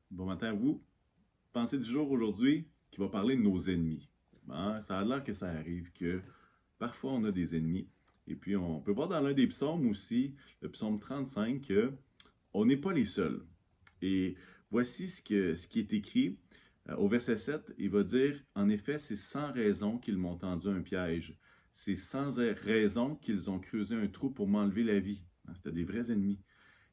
Bon matin à vous. Pensée du jour aujourd'hui qui va parler de nos ennemis. Ça a l'air que ça arrive que parfois on a des ennemis. Et puis on peut voir dans l'un des psaumes aussi, le psaume 35, que on n'est pas les seuls. Et voici ce qui est écrit au verset 7. Il va dire, en effet, c'est sans raison qu'ils m'ont tendu un piège. C'est sans raison qu'ils ont creusé un trou pour m'enlever la vie. C'était des vrais ennemis.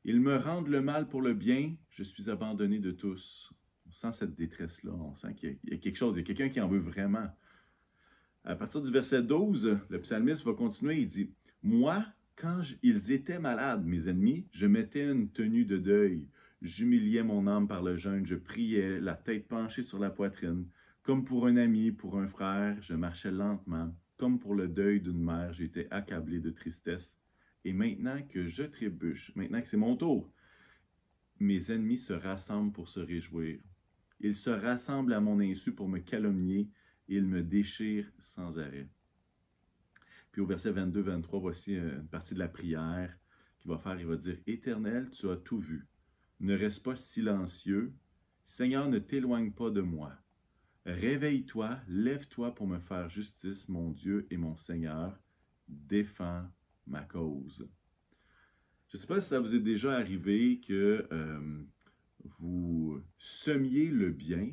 Ils me rendent le mal pour le bien, je suis abandonné de tous. On sent cette détresse-là, on sent qu'il y a quelque chose, il y a quelqu'un qui en veut vraiment. À partir du verset 12, le psalmiste va continuer, il dit, moi, quand ils étaient malades, mes ennemis, je mettais une tenue de deuil, j'humiliais mon âme par le jeûne, je priais, la tête penchée sur la poitrine. Comme pour un ami, pour un frère, je marchais lentement. Comme pour le deuil d'une mère, j'étais accablé de tristesse. Et maintenant que je trébuche, maintenant que c'est mon tour, mes ennemis se rassemblent pour se réjouir. Ils se rassemblent à mon insu pour me calomnier et ils me déchirent sans arrêt. Puis au verset 22-23, voici une partie de la prière qu'il va faire. Il va dire, Éternel, tu as tout vu. Ne reste pas silencieux. Seigneur, ne t'éloigne pas de moi. Réveille-toi, lève-toi pour me faire justice, mon Dieu et mon Seigneur. Défends ma cause. Je ne sais pas si ça vous est déjà arrivé que vous semiez le bien,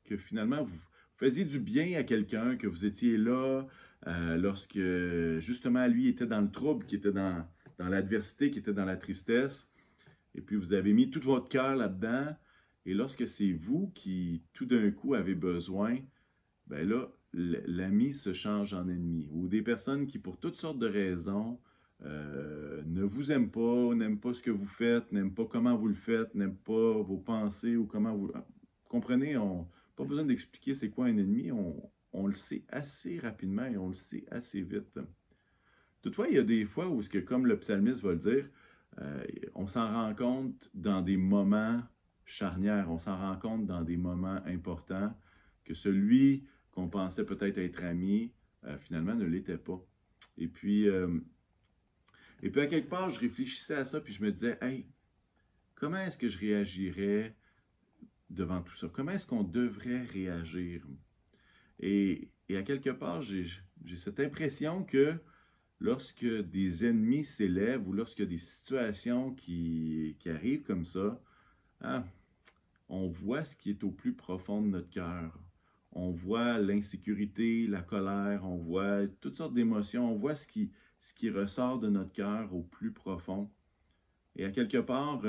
que finalement vous faisiez du bien à quelqu'un, que vous étiez là lorsque justement lui était dans le trouble, qui était dans l'adversité, qui était dans la tristesse, et puis vous avez mis tout votre cœur là-dedans, et lorsque c'est vous qui tout d'un coup avez besoin, ben là, l'ami se change en ennemi, ou des personnes qui pour toutes sortes de raisons ne vous aiment pas, n'aiment pas ce que vous faites, n'aiment pas comment vous le faites, n'aiment pas vos pensées ou comment vous... Comprenez, on pas besoin d'expliquer c'est quoi un ennemi, on le sait assez rapidement et on le sait assez vite. Toutefois, il y a des fois où, comme le psalmiste va le dire, on s'en rend compte dans des moments charnières, on s'en rend compte dans des moments importants que celui qu'on pensait peut-être être ami, finalement ne l'était pas. Et puis, à quelque part, je réfléchissais à ça, puis je me disais, hey, comment est-ce que je réagirais devant tout ça? Comment est-ce qu'on devrait réagir? Et à quelque part, j'ai cette impression que lorsque des ennemis s'élèvent ou lorsque des situations qui arrivent comme ça, hein, on voit ce qui est au plus profond de notre cœur. On voit l'insécurité, la colère, on voit toutes sortes d'émotions, on voit ce qui ressort de notre cœur au plus profond. Et à quelque part,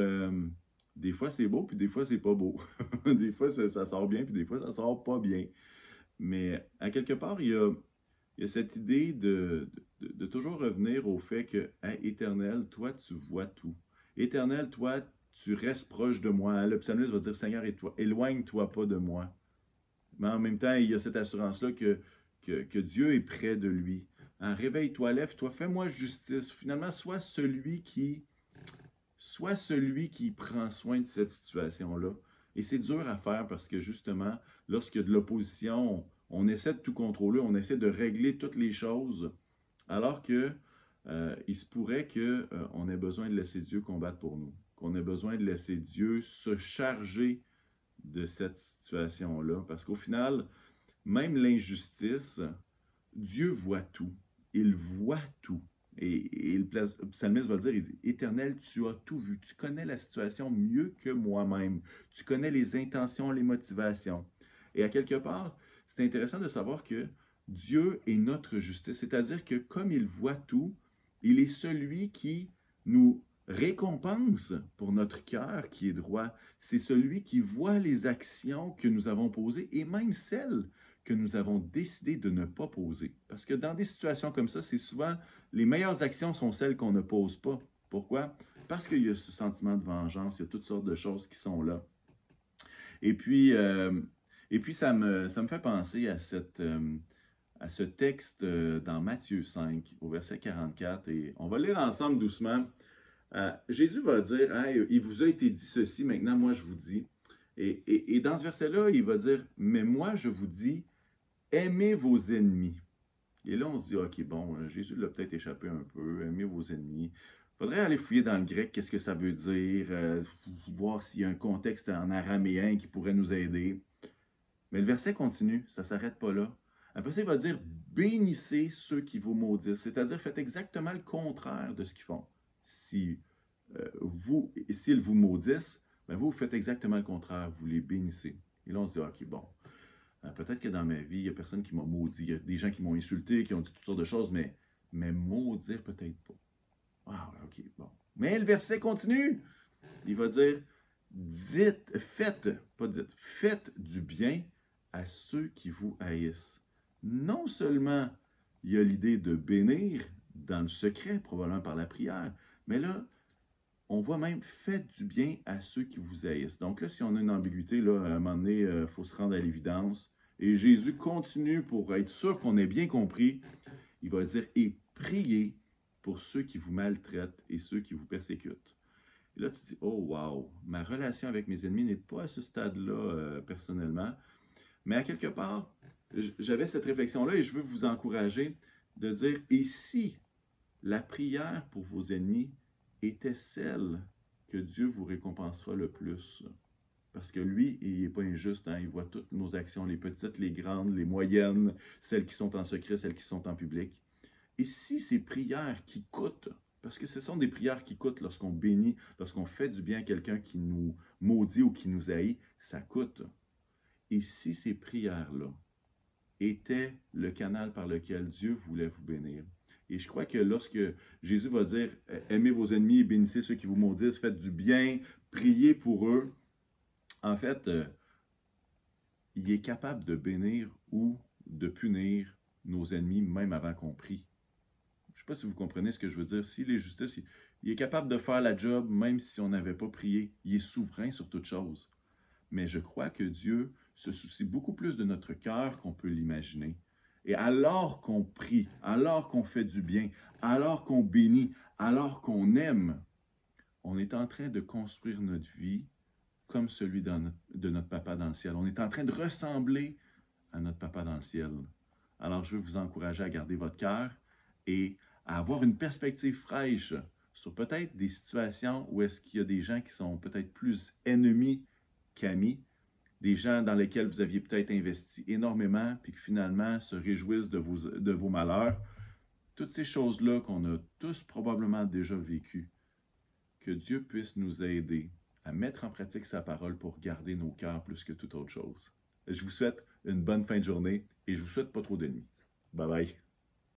des fois c'est beau, puis des fois c'est pas beau. Des fois ça sort bien, puis des fois ça sort pas bien. Mais à quelque part, il y a cette idée de toujours revenir au fait que, hey, Éternel, toi, tu vois tout. Éternel, toi, tu restes proche de moi. Le psalmiste va dire, Seigneur, éloigne-toi pas de moi. Mais en même temps, il y a cette assurance-là que Dieu est près de lui. Hein, réveille-toi, lève-toi, fais-moi justice. Finalement, sois celui qui prend soin de cette situation-là. Et c'est dur à faire parce que justement, lorsqu'il y a de l'opposition, on essaie de tout contrôler, on essaie de régler toutes les choses, alors que il se pourrait qu'on ait besoin de laisser Dieu combattre pour nous, qu'on ait besoin de laisser Dieu se charger de cette situation-là. Parce qu'au final, même l'injustice, Dieu voit tout. Il voit tout. Et le psalmiste va le dire, il dit, Éternel, tu as tout vu. Tu connais la situation mieux que moi-même. Tu connais les intentions, les motivations. Et à quelque part, c'est intéressant de savoir que Dieu est notre justice. C'est-à-dire que comme il voit tout, il est celui qui nous récompense pour notre cœur qui est droit. C'est celui qui voit les actions que nous avons posées et même celles que nous avons décidé de ne pas poser. Parce que dans des situations comme ça, c'est souvent les meilleures actions sont celles qu'on ne pose pas. Pourquoi? Parce qu'il y a ce sentiment de vengeance, il y a toutes sortes de choses qui sont là. Et puis, ça me fait penser à ce texte dans Matthieu 5, au verset 44, et on va lire ensemble doucement. Jésus va dire, hey, il vous a été dit ceci, maintenant moi je vous dis. Et dans ce verset-là, il va dire, mais moi je vous dis, aimez vos ennemis. Et là, on se dit, OK, bon, Jésus l'a peut-être échappé un peu, aimez vos ennemis. faudrait aller fouiller dans le grec, qu'est-ce que ça veut dire, voir s'il y a un contexte en araméen qui pourrait nous aider. Mais le verset continue, ça ne s'arrête pas là. Après ça, il va dire, bénissez ceux qui vous maudissent, c'est-à-dire faites exactement le contraire de ce qu'ils font. Si s'ils vous maudissent, ben vous faites exactement le contraire, vous les bénissez. Et là, on se dit, OK, bon, peut-être que dans ma vie, il n'y a personne qui m'a maudit, il y a des gens qui m'ont insulté, qui ont dit toutes sortes de choses, mais maudire, peut-être pas. Ah, OK, bon. Mais le verset continue. Il va dire, faites du bien à ceux qui vous haïssent. Non seulement il y a l'idée de bénir dans le secret, probablement par la prière, mais là, on voit même, faites du bien à ceux qui vous haïssent. Donc là, si on a une ambiguïté, là, à un moment donné, il faut se rendre à l'évidence. Et Jésus continue pour être sûr qu'on ait bien compris. Il va dire, et priez pour ceux qui vous maltraitent et ceux qui vous persécutent. Et là, tu te dis, oh wow, ma relation avec mes ennemis n'est pas à ce stade-là personnellement. Mais à quelque part, j'avais cette réflexion-là et je veux vous encourager de dire, et si la prière pour vos ennemis était celle que Dieu vous récompensera le plus? Parce que lui, il n'est pas injuste, hein? Il voit toutes nos actions, les petites, les grandes, les moyennes, celles qui sont en secret, celles qui sont en public. Et si ces prières qui coûtent, parce que ce sont des prières qui coûtent lorsqu'on bénit, lorsqu'on fait du bien à quelqu'un qui nous maudit ou qui nous haït, ça coûte. Et si ces prières-là étaient le canal par lequel Dieu voulait vous bénir, et je crois que lorsque Jésus va dire « Aimez vos ennemis, bénissez ceux qui vous maudissent, faites du bien, priez pour eux », en fait, il est capable de bénir ou de punir nos ennemis même avant qu'on prie. Je ne sais pas si vous comprenez ce que je veux dire. S'il est justice, il est capable de faire la job même si on n'avait pas prié. Il est souverain sur toute chose. Mais je crois que Dieu se soucie beaucoup plus de notre cœur qu'on peut l'imaginer. Et alors qu'on prie, alors qu'on fait du bien, alors qu'on bénit, alors qu'on aime, on est en train de construire notre vie comme celui de notre Papa dans le ciel. On est en train de ressembler à notre Papa dans le ciel. Alors, je veux vous encourager à garder votre cœur et à avoir une perspective fraîche sur peut-être des situations où est-ce qu'il y a des gens qui sont peut-être plus ennemis qu'amis, des gens dans lesquels vous aviez peut-être investi énormément, puis qui finalement se réjouissent de vos malheurs. Toutes ces choses-là qu'on a tous probablement déjà vécues, que Dieu puisse nous aider à mettre en pratique sa parole pour garder nos cœurs plus que toute autre chose. Je vous souhaite une bonne fin de journée et je vous souhaite pas trop d'ennemis. Bye bye.